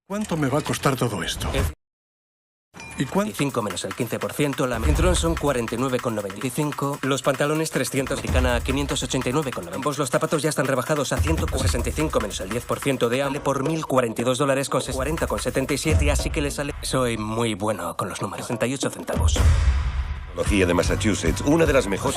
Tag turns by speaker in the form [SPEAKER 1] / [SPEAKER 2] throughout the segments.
[SPEAKER 1] ¿Cuánto me va a costar todo esto? ¿Y cuánto?
[SPEAKER 2] 5 menos el 15%, la cinturón son 49,95, los pantalones 300 y cana a 589,90. Ambos los zapatos ya están rebajados a 165 menos el 10% de AMLE por $1.042 con 40,77, así que le sale... Soy muy bueno con los números, 68 centavos.
[SPEAKER 3] Tecnología de Massachusetts, una de las mejores.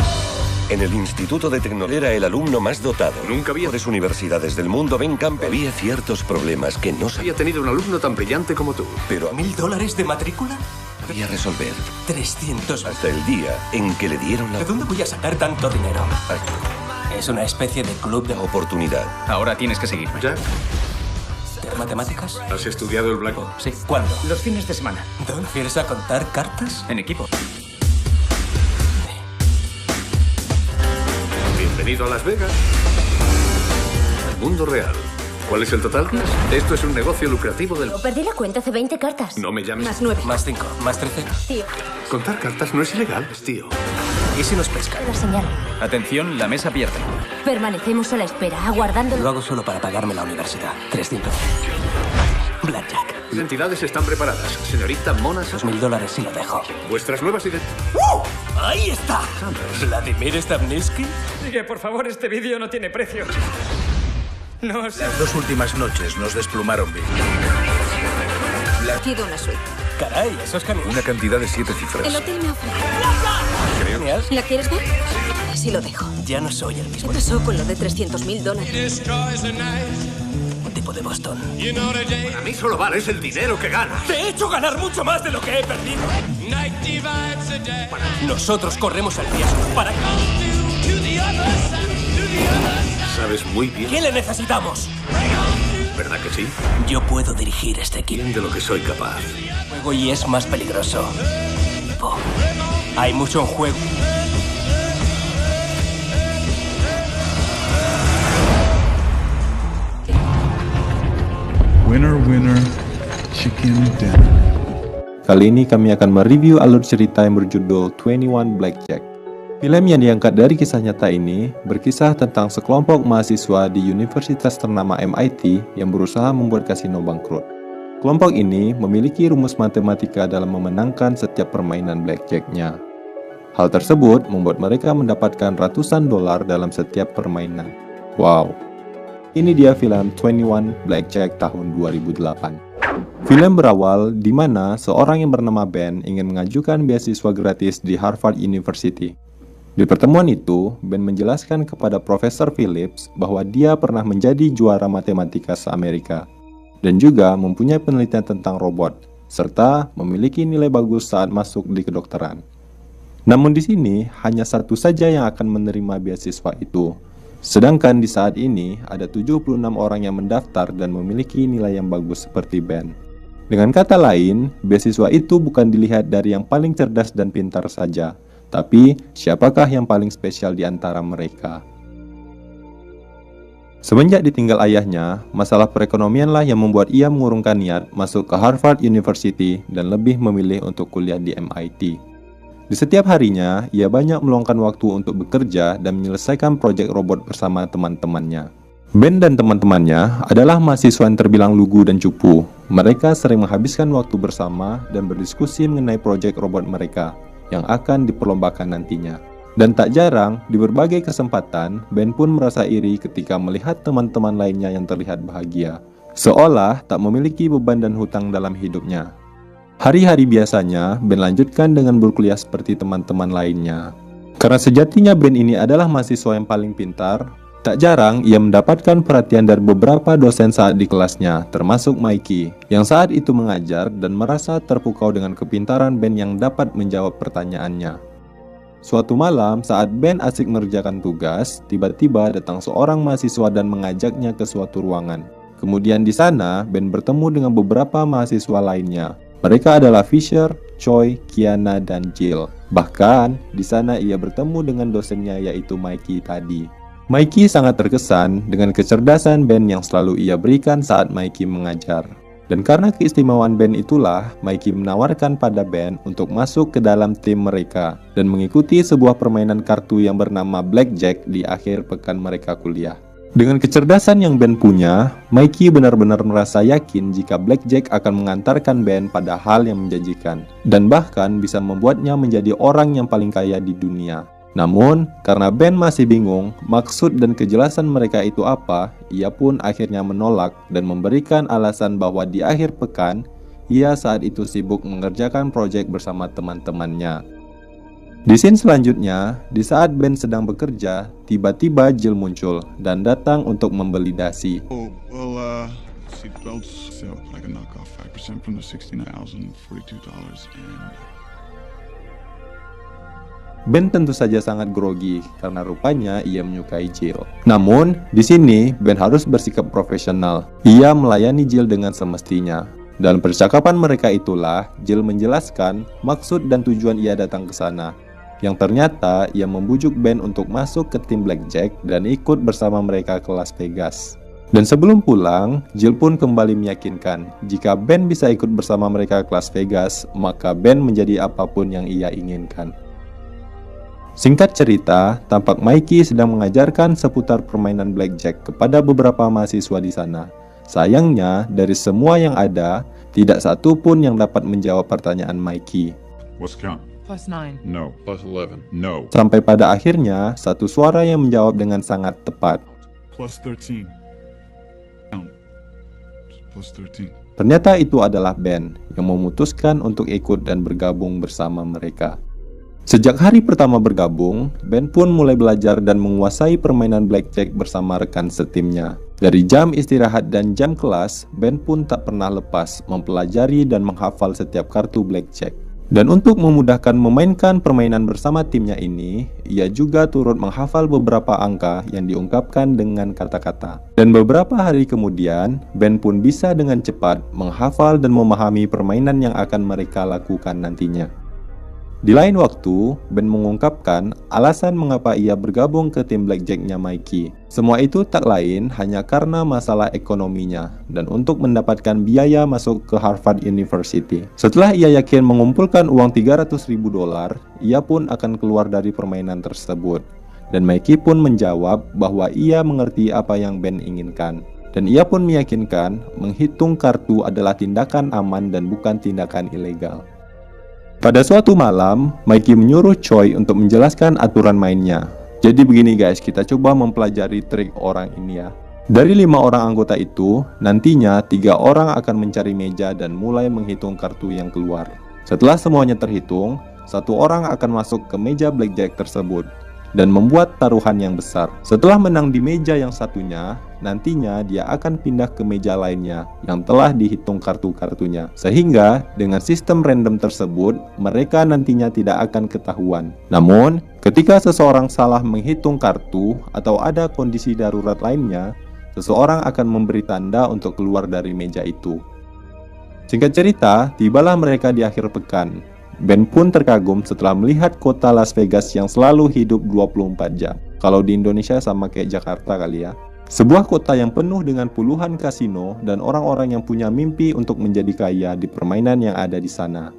[SPEAKER 3] En el Instituto de Tecnología era el alumno más dotado.
[SPEAKER 4] Nunca había...
[SPEAKER 3] Mejores universidades del mundo, Ben Campbell. Había ciertos problemas que no sabía,
[SPEAKER 4] había tenido un alumno tan brillante como tú.
[SPEAKER 3] pero
[SPEAKER 2] ¿$1.000 de matrícula?
[SPEAKER 3] podía resolver
[SPEAKER 2] 300.
[SPEAKER 3] hasta el día en que le dieron la
[SPEAKER 2] ¿De dónde voy a sacar tanto dinero? Es una especie de club de
[SPEAKER 3] oportunidad.
[SPEAKER 5] Ahora tienes que seguirme.
[SPEAKER 4] Jack,
[SPEAKER 2] matemáticas.
[SPEAKER 4] ¿has estudiado el Black?
[SPEAKER 2] Sí, ¿cuándo?
[SPEAKER 5] Los fines de semana.
[SPEAKER 2] ¿Te refieres a contar cartas?
[SPEAKER 5] En equipo.
[SPEAKER 4] Bienvenido a Las Vegas. El mundo real. ¿Cuál es el total? Esto es un negocio lucrativo del...
[SPEAKER 6] Perdí la cuenta hace 20 cartas.
[SPEAKER 4] No me llames...
[SPEAKER 6] Más 9.
[SPEAKER 2] Más 5, más 13.
[SPEAKER 6] Tío,
[SPEAKER 4] Contar cartas no es ilegal, tío.
[SPEAKER 2] ¿Y si nos pescan?
[SPEAKER 6] la señal.
[SPEAKER 5] Atención, la mesa pierde.
[SPEAKER 6] Permanecemos a la espera, aguardando...
[SPEAKER 2] Lo hago solo para pagarme la universidad. 300. Blackjack.
[SPEAKER 4] Las entidades están preparadas. Señorita Mona...
[SPEAKER 2] $2.000 si lo dejo.
[SPEAKER 4] Vuestras nuevas ideas...
[SPEAKER 2] ¡Ahí está! ¿Vladimir Stavnisky?
[SPEAKER 5] Sigue, por favor, este vídeo no tiene precio. No sé.
[SPEAKER 7] Las 2 últimas noches nos desplumaron bien.
[SPEAKER 6] Pido una suite.
[SPEAKER 2] Caray, eso es canino.
[SPEAKER 7] Una cantidad de 7 cifras.
[SPEAKER 6] El hotel me ofrece.
[SPEAKER 2] Genial.
[SPEAKER 6] ¿La quieres ver? Sí, lo dejo.
[SPEAKER 2] Ya no soy el mismo
[SPEAKER 6] ¿Qué pasó con lo de $300.000?
[SPEAKER 2] tipo de Boston.
[SPEAKER 4] A mí solo vales el dinero que ganas.
[SPEAKER 2] Te he hecho ganar mucho más de lo que he perdido. Nosotros corremos el riesgo. ¿Para qué?
[SPEAKER 4] Sabes muy bien,
[SPEAKER 2] ¿Qué le necesitamos?
[SPEAKER 4] ¿verdad que sí?
[SPEAKER 2] Yo puedo dirigir este equipo.
[SPEAKER 4] Bien de lo que soy capaz.
[SPEAKER 2] Juego y es más peligroso. Oh, hay mucho en juego.
[SPEAKER 8] Winner, winner, chicken dinner.
[SPEAKER 9] Kali ini kami akan mereview alur cerita yang berjudul 21 Blackjack. Film yang diangkat dari kisah nyata ini berkisah tentang sekelompok mahasiswa di universitas ternama MIT yang berusaha membuat kasino bangkrut. Kelompok ini memiliki rumus matematika dalam memenangkan setiap permainan blackjack-nya. Hal tersebut membuat mereka mendapatkan ratusan dolar dalam setiap permainan. Wow. Ini dia film 21 Blackjack tahun 2008. Film berawal di mana seorang yang bernama Ben ingin mengajukan beasiswa gratis di Harvard University. Di pertemuan itu, Ben menjelaskan kepada Profesor Phillips bahwa dia pernah menjadi juara matematika se-Amerika dan juga mempunyai penelitian tentang robot, serta memiliki nilai bagus saat masuk di kedokteran. Namun di sini, hanya satu saja yang akan menerima beasiswa itu. Sedangkan di saat ini, ada 76 orang yang mendaftar dan memiliki nilai yang bagus seperti Ben. Dengan kata lain, beasiswa itu bukan dilihat dari yang paling cerdas dan pintar saja, tapi siapakah yang paling spesial di antara mereka. Semenjak ditinggal ayahnya, masalah perekonomianlah yang membuat ia mengurungkan niat masuk ke Harvard University dan lebih memilih untuk kuliah di MIT. Di setiap harinya, ia banyak meluangkan waktu untuk bekerja dan menyelesaikan proyek robot bersama teman-temannya. Ben dan teman-temannya adalah mahasiswa yang terbilang lugu dan cupu. Mereka sering menghabiskan waktu bersama dan berdiskusi mengenai proyek robot mereka yang akan diperlombakan nantinya. Dan tak jarang, di berbagai kesempatan, Ben pun merasa iri ketika melihat teman-teman lainnya yang terlihat bahagia, seolah tak memiliki beban dan hutang dalam hidupnya. Hari-hari biasanya, Ben lanjutkan dengan berkuliah seperti teman-teman lainnya. Karena sejatinya Ben ini adalah mahasiswa yang paling pintar, tak jarang ia mendapatkan perhatian dari beberapa dosen saat di kelasnya, termasuk Mikey, yang saat itu mengajar dan merasa terpukau dengan kepintaran Ben yang dapat menjawab pertanyaannya. Suatu malam, saat Ben asik mengerjakan tugas, tiba-tiba datang seorang mahasiswa dan mengajaknya ke suatu ruangan. Kemudian di sana, Ben bertemu dengan beberapa mahasiswa lainnya. Mereka adalah Fisher, Choi, Kiana, dan Jill. Bahkan, di sana ia bertemu dengan dosennya yaitu Mikey tadi. Mikey sangat terkesan dengan kecerdasan Ben yang selalu ia berikan saat Mikey mengajar. Dan karena keistimewaan Ben itulah, Mikey menawarkan pada Ben untuk masuk ke dalam tim mereka dan mengikuti sebuah permainan kartu yang bernama Blackjack di akhir pekan mereka kuliah. Dengan kecerdasan yang Ben punya, Mikey benar-benar merasa yakin jika Blackjack akan mengantarkan Ben pada hal yang menjanjikan, dan bahkan bisa membuatnya menjadi orang yang paling kaya di dunia. Namun, karena Ben masih bingung maksud dan kejelasan mereka itu apa, ia pun akhirnya menolak dan memberikan alasan bahwa di akhir pekan, ia saat itu sibuk mengerjakan proyek bersama teman-temannya. Di scene selanjutnya, di saat Ben sedang bekerja, tiba-tiba Jill muncul dan datang untuk membeli dasi.
[SPEAKER 8] Oh, well, seatbelts sell like a knockoff 5% from the $69,042 and...
[SPEAKER 9] Ben tentu saja sangat grogi karena rupanya ia menyukai Jill. Namun, di sini Ben harus bersikap profesional. Ia melayani Jill dengan semestinya. Dalam percakapan mereka itulah, Jill menjelaskan maksud dan tujuan ia datang ke sana. Yang ternyata ia membujuk Ben untuk masuk ke tim Blackjack dan ikut bersama mereka ke Las Vegas. Dan sebelum pulang, Jill pun kembali meyakinkan jika Ben bisa ikut bersama mereka ke Las Vegas, maka Ben menjadi apapun yang ia inginkan. Singkat cerita, tampak Mikey sedang mengajarkan seputar permainan blackjack kepada beberapa mahasiswa di sana. Sayangnya, dari semua yang ada, tidak satu pun yang dapat menjawab pertanyaan Mikey.
[SPEAKER 8] What's the count?
[SPEAKER 1] +9.
[SPEAKER 8] No. +11. No.
[SPEAKER 9] Sampai pada akhirnya, satu suara yang menjawab dengan sangat tepat.
[SPEAKER 8] +13. Count. +13.
[SPEAKER 9] Ternyata itu adalah Ben yang memutuskan untuk ikut dan bergabung bersama mereka. Sejak hari pertama bergabung, Ben pun mulai belajar dan menguasai permainan blackjack bersama rekan setimnya. Dari jam istirahat dan jam kelas, Ben pun tak pernah lepas mempelajari dan menghafal setiap kartu blackjack. Dan untuk memudahkan memainkan permainan bersama timnya ini, ia juga turut menghafal beberapa angka yang diungkapkan dengan kata-kata. Dan beberapa hari kemudian, Ben pun bisa dengan cepat menghafal dan memahami permainan yang akan mereka lakukan nantinya. Di lain waktu, Ben mengungkapkan alasan mengapa ia bergabung ke tim blackjacknya Mikey. Semua itu tak lain hanya karena masalah ekonominya dan untuk mendapatkan biaya masuk ke Harvard University. Setelah ia yakin mengumpulkan uang $300.000, ia pun akan keluar dari permainan tersebut. Dan Mikey pun menjawab bahwa ia mengerti apa yang Ben inginkan. Dan ia pun meyakinkan menghitung kartu adalah tindakan aman dan bukan tindakan ilegal. Pada suatu malam, Mikey menyuruh Choi untuk menjelaskan aturan mainnya. Jadi begini guys, kita coba mempelajari trik orang ini ya. Dari 5 orang anggota itu, nantinya 3 orang akan mencari meja dan mulai menghitung kartu yang keluar. Setelah semuanya terhitung, 1 orang akan masuk ke meja blackjack tersebut dan membuat taruhan yang besar. Setelah menang di meja yang satunya, nantinya dia akan pindah ke meja lainnya yang telah dihitung kartu-kartunya. Sehingga dengan sistem random tersebut, mereka nantinya tidak akan ketahuan. Namun, ketika seseorang salah menghitung kartu atau ada kondisi darurat lainnya, seseorang akan memberi tanda untuk keluar dari meja itu. Singkat cerita, tibalah mereka di akhir pekan. Ben pun terkagum setelah melihat kota Las Vegas yang selalu hidup 24 jam. Kalau di Indonesia sama kayak Jakarta kali ya. Sebuah kota yang penuh dengan puluhan kasino dan orang-orang yang punya mimpi untuk menjadi kaya di permainan yang ada di sana.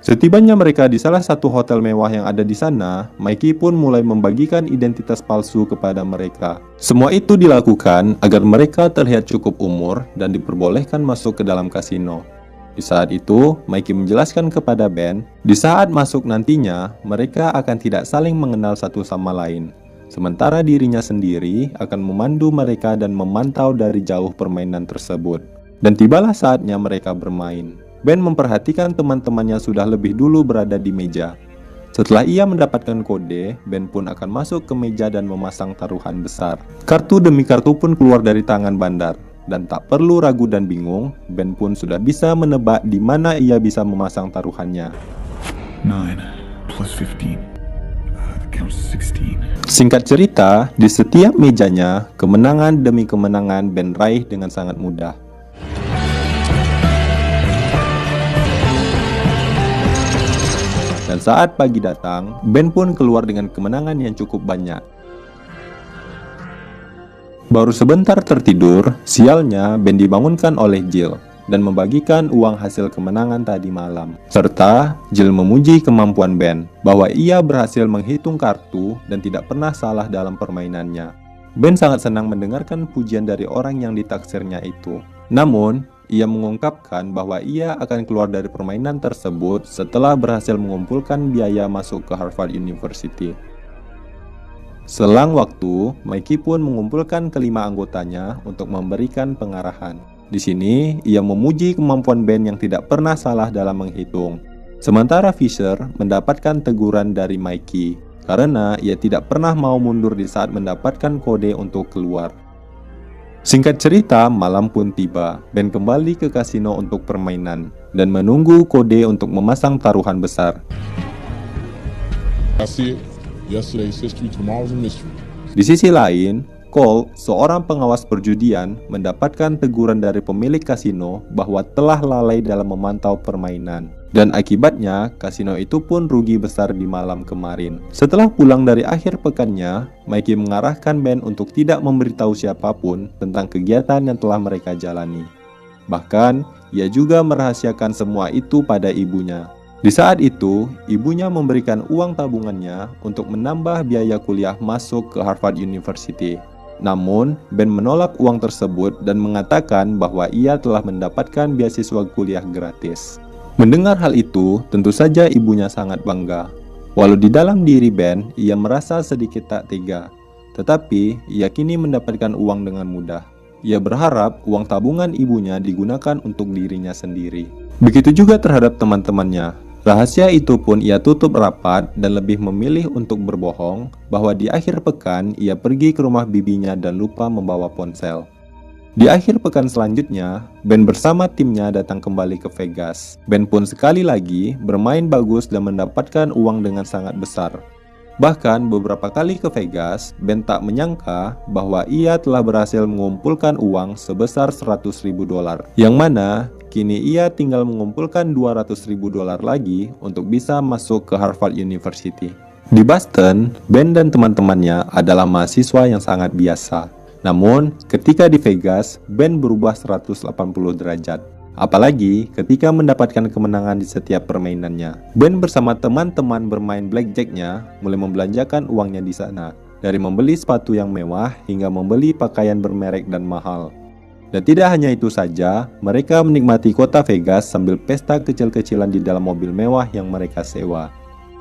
[SPEAKER 9] Setibanya mereka di salah satu hotel mewah yang ada di sana, Mikey pun mulai membagikan identitas palsu kepada mereka. Semua itu dilakukan agar mereka terlihat cukup umur dan diperbolehkan masuk ke dalam kasino. Di saat itu, Mikey menjelaskan kepada Ben, di saat masuk nantinya, mereka akan tidak saling mengenal satu sama lain. Sementara dirinya sendiri akan memandu mereka dan memantau dari jauh permainan tersebut. Dan tibalah saatnya mereka bermain. Ben memperhatikan teman-temannya sudah lebih dulu berada di meja. Setelah ia mendapatkan kode, Ben pun akan masuk ke meja dan memasang taruhan besar. Kartu demi kartu pun keluar dari tangan bandar. Dan tak perlu ragu dan bingung, Ben pun sudah bisa menebak di mana ia bisa memasang taruhannya.
[SPEAKER 8] 9 plus 15. The count's 16.
[SPEAKER 9] Singkat cerita, di setiap mejanya, kemenangan demi kemenangan Ben raih dengan sangat mudah. Dan saat pagi datang, Ben pun keluar dengan kemenangan yang cukup banyak. Baru sebentar tertidur, sialnya Ben dibangunkan oleh Jill dan membagikan uang hasil kemenangan tadi malam. Serta Jill memuji kemampuan Ben bahwa ia berhasil menghitung kartu dan tidak pernah salah dalam permainannya. Ben sangat senang mendengarkan pujian dari orang yang ditaksirnya itu. Namun, ia mengungkapkan bahwa ia akan keluar dari permainan tersebut setelah berhasil mengumpulkan biaya masuk ke Harvard University. Selang waktu, Mikey pun mengumpulkan kelima anggotanya untuk memberikan pengarahan. Di sini, ia memuji kemampuan Ben yang tidak pernah salah dalam menghitung. Sementara Fisher mendapatkan teguran dari Mikey karena ia tidak pernah mau mundur di saat mendapatkan kode untuk keluar. Singkat cerita, malam pun tiba. Ben kembali ke kasino untuk permainan dan menunggu kode untuk memasang taruhan besar. Di sisi lain, Cole, seorang pengawas perjudian, mendapatkan teguran dari pemilik kasino bahwa telah lalai dalam memantau permainan. Dan akibatnya, kasino itu pun rugi besar di malam kemarin. Setelah pulang dari akhir pekannya, Mikey mengarahkan Ben untuk tidak memberitahu siapapun tentang kegiatan yang telah mereka jalani. Bahkan, ia juga merahasiakan semua itu pada ibunya. Di saat itu, ibunya memberikan uang tabungannya untuk menambah biaya kuliah masuk ke Harvard University. Namun, Ben menolak uang tersebut dan mengatakan bahwa ia telah mendapatkan beasiswa kuliah gratis. Mendengar hal itu, tentu saja ibunya sangat bangga. Walau di dalam diri Ben, ia merasa sedikit tak tega. Tetapi, ia kini mendapatkan uang dengan mudah. Ia berharap uang tabungan ibunya digunakan untuk dirinya sendiri. Begitu juga terhadap teman-temannya. Rahasia itu pun ia tutup rapat dan lebih memilih untuk berbohong bahwa di akhir pekan ia pergi ke rumah bibinya dan lupa membawa ponsel. Di akhir pekan selanjutnya, Ben bersama timnya datang kembali ke Vegas. Ben pun sekali lagi bermain bagus dan mendapatkan uang dengan sangat besar. Bahkan beberapa kali ke Vegas, Ben tak menyangka bahwa ia telah berhasil mengumpulkan uang sebesar $100.000, yang mana kini ia tinggal mengumpulkan $200.000 lagi untuk bisa masuk ke Harvard University. Di Boston, Ben dan teman-temannya adalah mahasiswa yang sangat biasa. Namun, ketika di Vegas, Ben berubah 180 derajat. Apalagi ketika mendapatkan kemenangan di setiap permainannya. Ben bersama teman-teman bermain blackjack-nya mulai membelanjakan uangnya di sana. Dari membeli sepatu yang mewah hingga membeli pakaian bermerek dan mahal. Dan tidak hanya itu saja, mereka menikmati kota Vegas sambil pesta kecil-kecilan di dalam mobil mewah yang mereka sewa.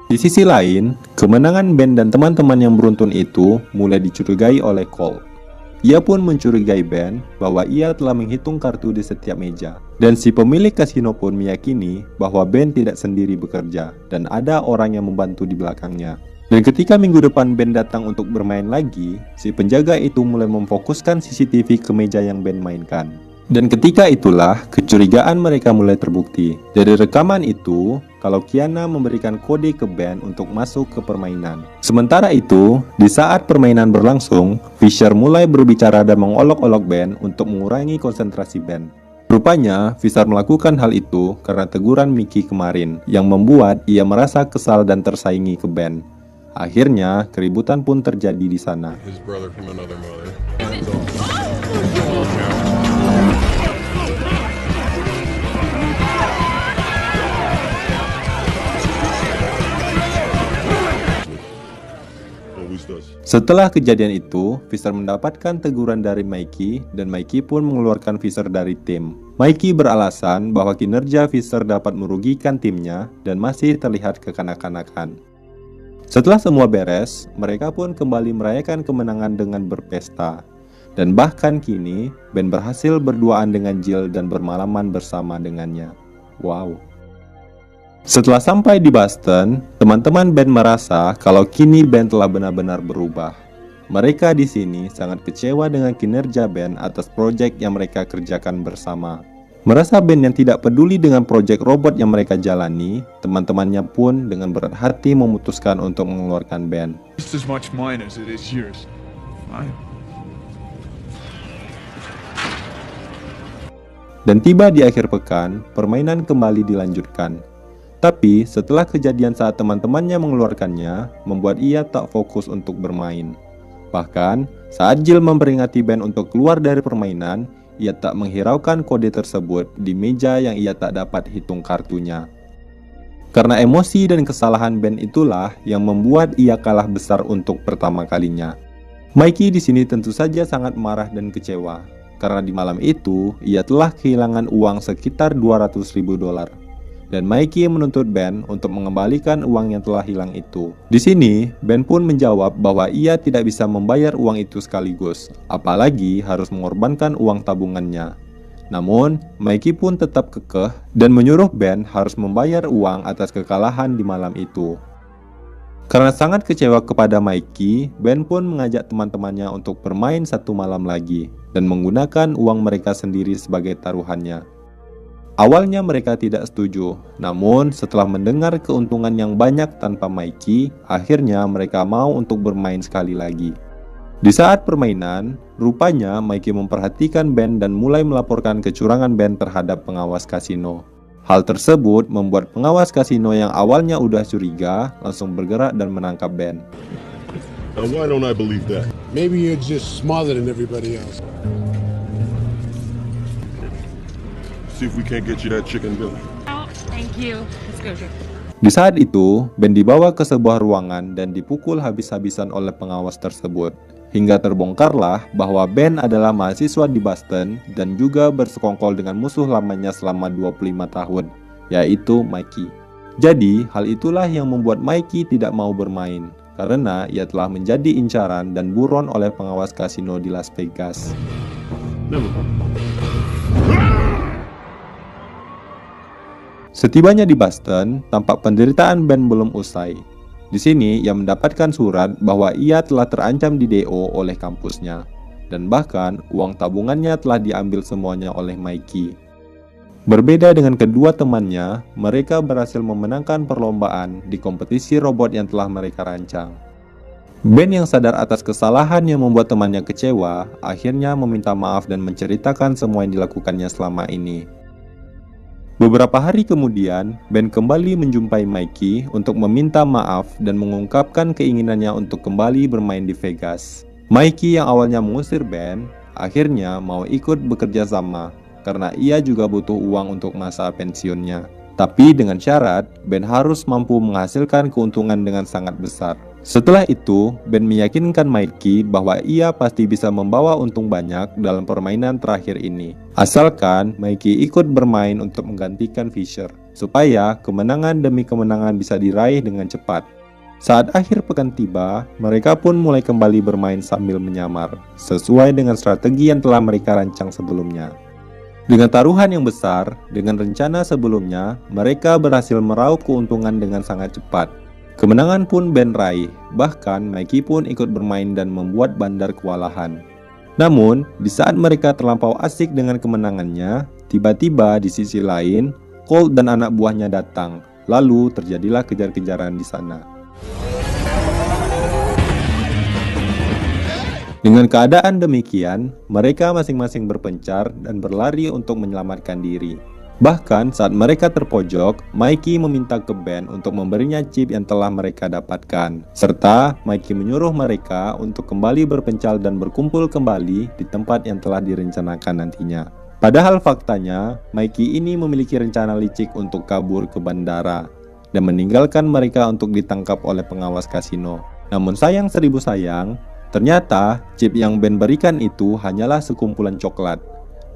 [SPEAKER 9] Di sisi lain, kemenangan Ben dan teman-teman yang beruntun itu mulai dicurigai oleh Cole. Ia pun mencurigai Ben bahwa ia telah menghitung kartu di setiap meja. Dan si pemilik kasino pun meyakini bahwa Ben tidak sendiri bekerja dan ada orang yang membantu di belakangnya. Dan ketika minggu depan Ben datang untuk bermain lagi, si penjaga itu mulai memfokuskan CCTV ke meja yang Ben mainkan. Dan ketika itulah kecurigaan mereka mulai terbukti. Dari rekaman itu, kalau Kiana memberikan kode ke Ben untuk masuk ke permainan. Sementara itu, di saat permainan berlangsung, Fisher mulai berbicara dan mengolok-olok Ben untuk mengurangi konsentrasi Ben. Rupanya, Fisher melakukan hal itu karena teguran Mickey kemarin, yang membuat ia merasa kesal dan tersaingi ke Ben. Akhirnya, keributan pun terjadi di sana. Setelah kejadian itu, Fisher mendapatkan teguran dari Mikey dan Mikey pun mengeluarkan Fisher dari tim. Mikey beralasan bahwa kinerja Fisher dapat merugikan timnya dan masih terlihat kekanak-kanakan. Setelah semua beres, mereka pun kembali merayakan kemenangan dengan berpesta. Dan bahkan kini, Ben berhasil berduaan dengan Jill dan bermalaman bersama dengannya. Wow. Setelah sampai di Boston, teman-teman Ben merasa kalau kini Ben telah benar-benar berubah. Mereka di sini sangat kecewa dengan kinerja Ben atas proyek yang mereka kerjakan bersama. Merasa Ben yang tidak peduli dengan proyek robot yang mereka jalani, teman-temannya pun dengan berat hati memutuskan untuk mengeluarkan Ben. Dan tiba di akhir pekan, permainan kembali dilanjutkan. Tapi setelah kejadian saat teman-temannya mengeluarkannya, membuat ia tak fokus untuk bermain. Bahkan, saat Jill memperingati Ben untuk keluar dari permainan, ia tak menghiraukan kode tersebut di meja yang ia tak dapat hitung kartunya. Karena emosi dan kesalahan Ben itulah yang membuat ia kalah besar untuk pertama kalinya. Mikey di sini tentu saja sangat marah dan kecewa, karena di malam itu ia telah kehilangan uang sekitar $200.000. Dan Mikey menuntut Ben untuk mengembalikan uang yang telah hilang itu. Di sini, Ben pun menjawab bahwa ia tidak bisa membayar uang itu sekaligus, apalagi harus mengorbankan uang tabungannya. Namun, Mikey pun tetap kekeh dan menyuruh Ben harus membayar uang atas kekalahan di malam itu. Karena sangat kecewa kepada Mikey, Ben pun mengajak teman-temannya untuk bermain satu malam lagi dan menggunakan uang mereka sendiri sebagai taruhannya. Awalnya mereka tidak setuju, namun setelah mendengar keuntungan yang banyak tanpa Mikey, akhirnya mereka mau untuk bermain sekali lagi. Di saat permainan, rupanya Mikey memperhatikan Ben dan mulai melaporkan kecurangan Ben terhadap pengawas kasino. Hal tersebut membuat pengawas kasino yang awalnya udah curiga langsung bergerak dan menangkap Ben.
[SPEAKER 1] Now, why don't I believe that?
[SPEAKER 10] Maybe you're just smarter than everybody else.
[SPEAKER 1] See if we can't get you that chicken Billy.
[SPEAKER 11] Oh, thank you. Let's go, Joe.
[SPEAKER 9] Di saat itu, Ben dibawa ke sebuah ruangan dan dipukul habis-habisan oleh pengawas tersebut. Hingga terbongkarlah bahwa Ben adalah mahasiswa di Boston dan juga bersekongkol dengan musuh lamanya selama 25 tahun, yaitu Mikey. Jadi, hal itulah yang membuat Mikey tidak mau bermain, karena ia telah menjadi incaran dan buron oleh pengawas kasino di Las Vegas. Setibanya di Boston, tampak penderitaan Ben belum usai. Di sini, ia mendapatkan surat bahwa ia telah terancam di DO oleh kampusnya, dan bahkan uang tabungannya telah diambil semuanya oleh Mikey. Berbeda dengan kedua temannya, mereka berhasil memenangkan perlombaan di kompetisi robot yang telah mereka rancang. Ben yang sadar atas kesalahan yang membuat temannya kecewa, akhirnya meminta maaf dan menceritakan semua yang dilakukannya selama ini. Beberapa hari kemudian, Ben kembali menjumpai Mikey untuk meminta maaf dan mengungkapkan keinginannya untuk kembali bermain di Vegas. Mikey yang awalnya mengusir Ben, akhirnya mau ikut bekerja sama karena ia juga butuh uang untuk masa pensiunnya. Tapi dengan syarat, Ben harus mampu menghasilkan keuntungan dengan sangat besar. Setelah itu, Ben meyakinkan Mikey bahwa ia pasti bisa membawa untung banyak dalam permainan terakhir ini. Asalkan Mikey ikut bermain untuk menggantikan Fisher, supaya kemenangan demi kemenangan bisa diraih dengan cepat. Saat akhir pekan tiba, mereka pun mulai kembali bermain sambil menyamar, sesuai dengan strategi yang telah mereka rancang sebelumnya. Dengan taruhan yang besar, dengan rencana sebelumnya, mereka berhasil meraup keuntungan dengan sangat cepat. Kemenangan pun Ben raih, bahkan Mikey pun ikut bermain dan membuat bandar kewalahan. Namun, di saat mereka terlampau asik dengan kemenangannya, tiba-tiba di sisi lain, Colt dan anak buahnya datang, lalu terjadilah kejar-kejaran di sana. Dengan keadaan demikian, mereka masing-masing berpencar dan berlari untuk menyelamatkan diri. Bahkan saat mereka terpojok, Mikey meminta ke Ben untuk memberinya chip yang telah mereka dapatkan. Serta Mikey menyuruh mereka untuk kembali berpencar dan berkumpul kembali di tempat yang telah direncanakan nantinya. Padahal faktanya, Mikey ini memiliki rencana licik untuk kabur ke bandara dan meninggalkan mereka untuk ditangkap oleh pengawas kasino. Namun sayang seribu sayang, ternyata chip yang Ben berikan itu hanyalah sekumpulan coklat.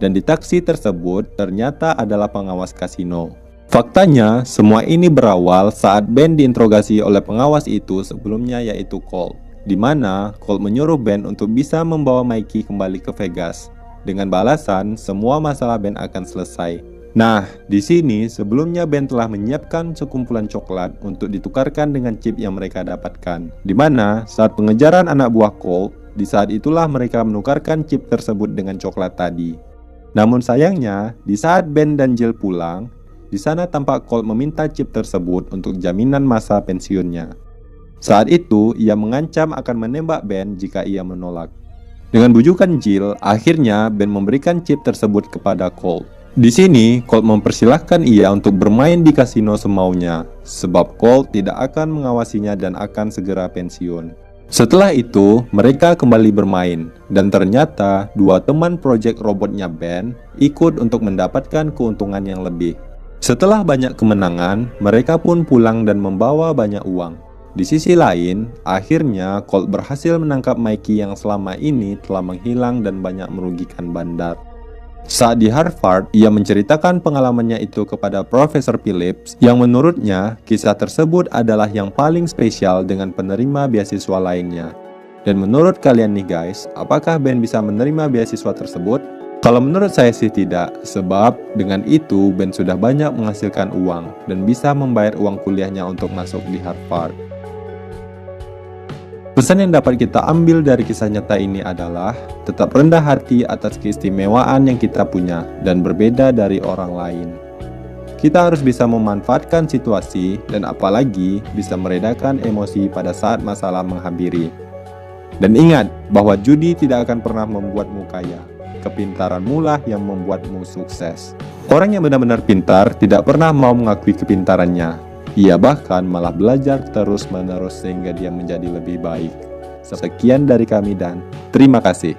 [SPEAKER 9] Dan di taksi tersebut ternyata adalah pengawas kasino. Faktanya, semua ini berawal saat Ben diinterogasi oleh pengawas itu sebelumnya, yaitu Colt. Di mana Colt menyuruh Ben untuk bisa membawa Mikey kembali ke Vegas dengan balasan semua masalah Ben akan selesai. Nah, di sini sebelumnya Ben telah menyiapkan sekumpulan coklat untuk ditukarkan dengan chip yang mereka dapatkan. Di mana saat pengejaran anak buah Colt, di saat itulah mereka menukarkan chip tersebut dengan coklat tadi. Namun sayangnya, di saat Ben dan Jill pulang, di sana tampak Colt meminta chip tersebut untuk jaminan masa pensiunnya. Saat itu, ia mengancam akan menembak Ben jika ia menolak. Dengan bujukan Jill, akhirnya Ben memberikan chip tersebut kepada Colt. Di sini, Colt mempersilahkan ia untuk bermain di kasino semaunya, sebab Colt tidak akan mengawasinya dan akan segera pensiun. Setelah itu, mereka kembali bermain, dan ternyata dua teman proyek robotnya Ben ikut untuk mendapatkan keuntungan yang lebih. Setelah banyak kemenangan, mereka pun pulang dan membawa banyak uang. Di sisi lain, akhirnya Colt berhasil menangkap Mikey yang selama ini telah menghilang dan banyak merugikan bandar. Saat di Harvard, ia menceritakan pengalamannya itu kepada Profesor Phillips yang menurutnya kisah tersebut adalah yang paling spesial dengan penerima beasiswa lainnya. Dan menurut kalian nih guys, apakah Ben bisa menerima beasiswa tersebut? Kalau menurut saya sih tidak, sebab dengan itu Ben sudah banyak menghasilkan uang dan bisa membayar uang kuliahnya untuk masuk di Harvard. Pesan yang dapat kita ambil dari kisah nyata ini adalah tetap rendah hati atas keistimewaan yang kita punya dan berbeda dari orang lain. Kita harus bisa memanfaatkan situasi dan apalagi bisa meredakan emosi pada saat masalah menghampiri. Dan ingat bahwa judi tidak akan pernah membuatmu kaya. Kepintaranmu lah yang membuatmu sukses. Orang yang benar-benar pintar tidak pernah mau mengakui kepintarannya. Ia bahkan malah belajar terus-menerus sehingga dia menjadi lebih baik. Sekian dari kami dan terima kasih.